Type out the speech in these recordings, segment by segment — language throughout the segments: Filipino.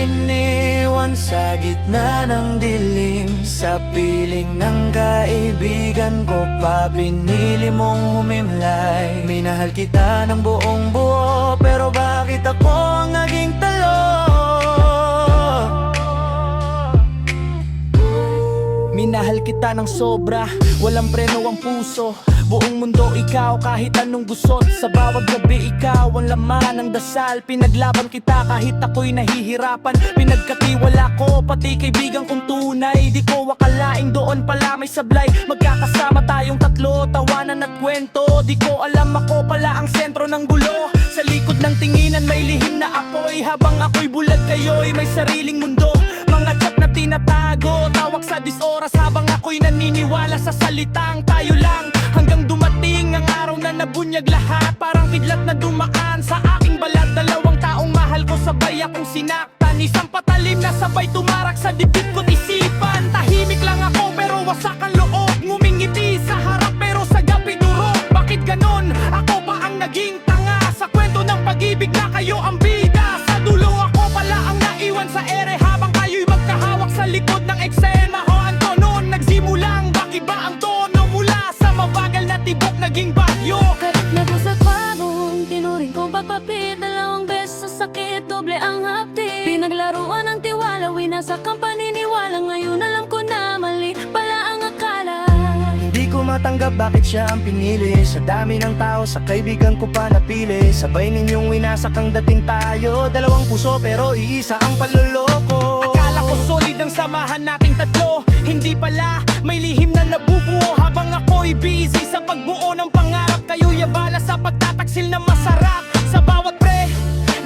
iniwan sa gitna ng dilim. Sa piling ng kaibigan ko pa pinili mong humimlay. Minahal kita ng buong buo, pero bakit ako ang naging talo? Minahal kita ng sobra, walang preno ang puso. Buong mundo ikaw, kahit anong gusot. Sa bawat gabi ikaw ang laman ng dasal. Pinaglaban kita kahit ako'y nahihirapan. Pinagkatiwala ko, pati kaibigan kong tunay. Di ko akalaing doon pala may sablay. Magkakasama tayong tatlo, tawanan at kwento. Di ko alam ako pala ang sentro ng gulo. Sa likod ng tinginan may lihim na apoy. Habang ako'y bulag kayo'y may sariling mundo. Mga chat na tinatago, tawag sa 10 oras. Habang ako'y naniniwala sa salitang tayo lang. Hanggang dumating ang araw na nabunyag lahat. Parang kidlat na dumaan sa aking balat. Dalawang taong mahal ko sabay akong sinaktan. Isang patalim na sabay tumarak sa dibdib ko't isipan. Tahimik lang ako pero wasak ang loob. Ngumingiti sa harap pero sa gabi durog. Bakit ganon? Ako pa ang naging tanga sa kwento ng pag-ibig na kayo ang bida. Sa dulo ako pala ang naiwan sa ere. Habang kayo'y magkahawak sa likod ng eksena. Ho Antonon, nagsimulang bakiba ang tono. Mula sa mabagal na tibok naging bagyo. Nagusat pagong tinuring kong pagpapit. Dalawang beses sa sakit, doble ang hapdi. Pinaglaruan ng tiwala, winasak ang paniniwala. Ngayon alam ko na mali pala ang akala. Di ko matanggap bakit siya ang pinili. Sa dami ng tao, sa kaibigan ko pa napili. Sabay ninyong winasak ang dating tayo. Dalawang puso pero iisa ang panloloko. Akala ko solid ang samahan nating tatlo. Hindi pala, may lihim na nabubuo. Habang ako'y busy sa pagbuo ng pangarap. Kayo'y abala sa pagtataksil na masarap. Sa bawat pre,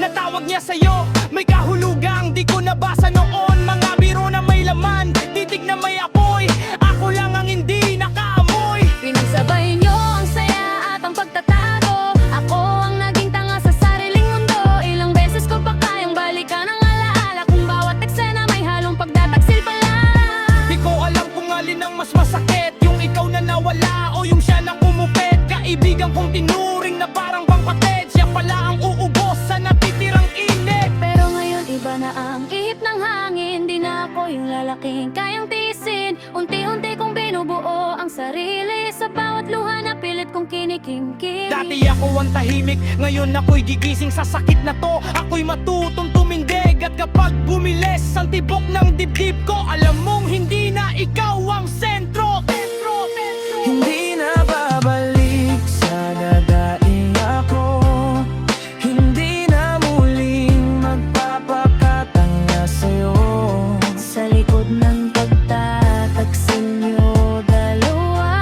natawag niya sa'yo. May kahulugang di ko nabasa noon. Mga biro na may laman, titig na may apoy. Ako lang ang hindi nakaamoy. Pinagsabay niyo ang saya at ang pagtatago. Ako ang naging tanga sa sariling mundo. Ilang beses ko pa kayang balikan ang alaala. Kung bawat eksena may halong pagtataksil pala. Di ko alam kung alin ang mas masakit. Yung ikaw na nawala o yung siya na kumupit. Kaibigan kong tinuring na parang bangpatid. Siya pala ang uubos sa natitirang init. Pero ngayon iba na ang ihip ng hangin. Di na ako yung lalaking kayang tiisin. Unti-unti kong binubuo ang sarili. Sa bawat luha na pilit kong kinikimkim. Dati ako ang tahimik, ngayon ako'y gigising sa sakit na to. Ako'y matutong tumindig at kapag bumilis ang tibok ng dibdib ko, alam mong hindi na ikaw ang sentro. Hindi na babalik, sana daing ako. Hindi na muling magpapakatanga sa'yo. Sa likod ng pagtataksil niyo dalawa,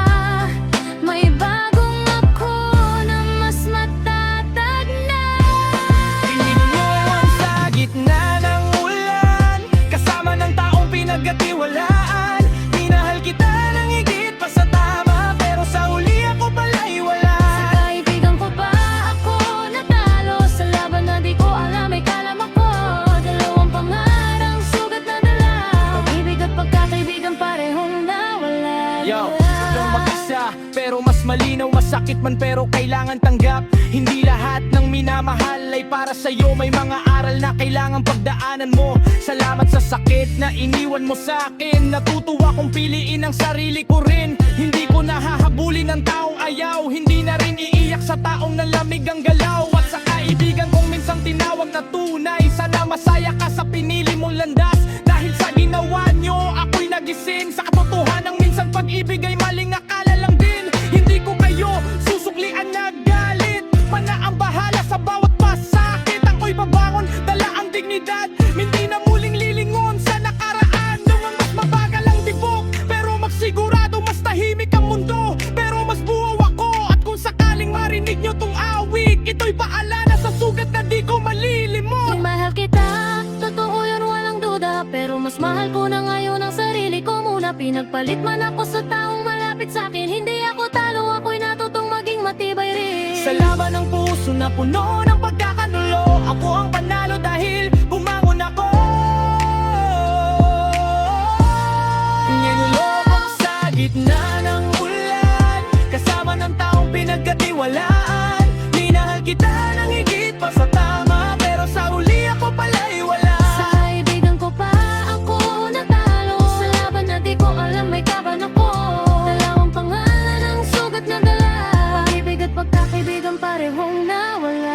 may bagong ako na mas matatag na. Iniwan sa gitna ng ulan, kasama ng taong pinagkatiwalaan. Minahal kita ng higit pa sa tama, pero sa huli ako pala'y wala. Sa kaibigan ko pa ako natalo. Sa laban na di ko alam ay kalam ako. Dalawang pangarang sugat na dala. Pag-ibig at pagkakaibigan parehong nawala. Yo, ikaw mag-isa, pero mas malinaw. Masakit man pero kailangan tanggap. Hindi lahat ng minamahal ay para sa'yo. May mga aral na kailangan pagdaanan mo. Salamat sa sakit na iniwan mo sa akin. Natutuwa kong piliin ang sarili ko rin. Hindi ko nahahabulin ang taong ayaw. Hindi na rin iiyak sa taong nalamig ang galaw. At sa kaibigan kong minsang tinawag na tunay. Sana masaya ka sa pinili mong landas. Dahil sa ginawa nyo, ako'y nagising. Sa katotohanan minsan pag-ibig ay maling akala lang din. Hindi ko kayo susuklian na galit. Mana ang bahala sa bawat pasakit. Ako'y babangon, dala ang dignidad. Hindi na muling lilingon sa nakaraan. Nung ang mas mabagal ang tibok, pero magsigurado mas tahimik ang mundo. Pero mas buo ako. At kung sakaling marinig nyo tong awit, ito'y paalala sa sugat na di ko malilimot. Mahal kita, totoo yun walang duda. Pero mas mahal ko na ngayon ang sarili ko muna. Pinagpalit man ako sa taong malapit sa'kin. Hindi ako talo, ako'y natutong maging matibay rin. Sa laban ng puso na puno ng pagkakanulo, ako ang panalo dahil bumangon ako. Nilulobog sa gitna ng ulan, kasama ng taong pinagkatiwalaan. Minahal kita ng higit pa sa tama, pero sa huli ako pala'y wala. Sa parehong nawala.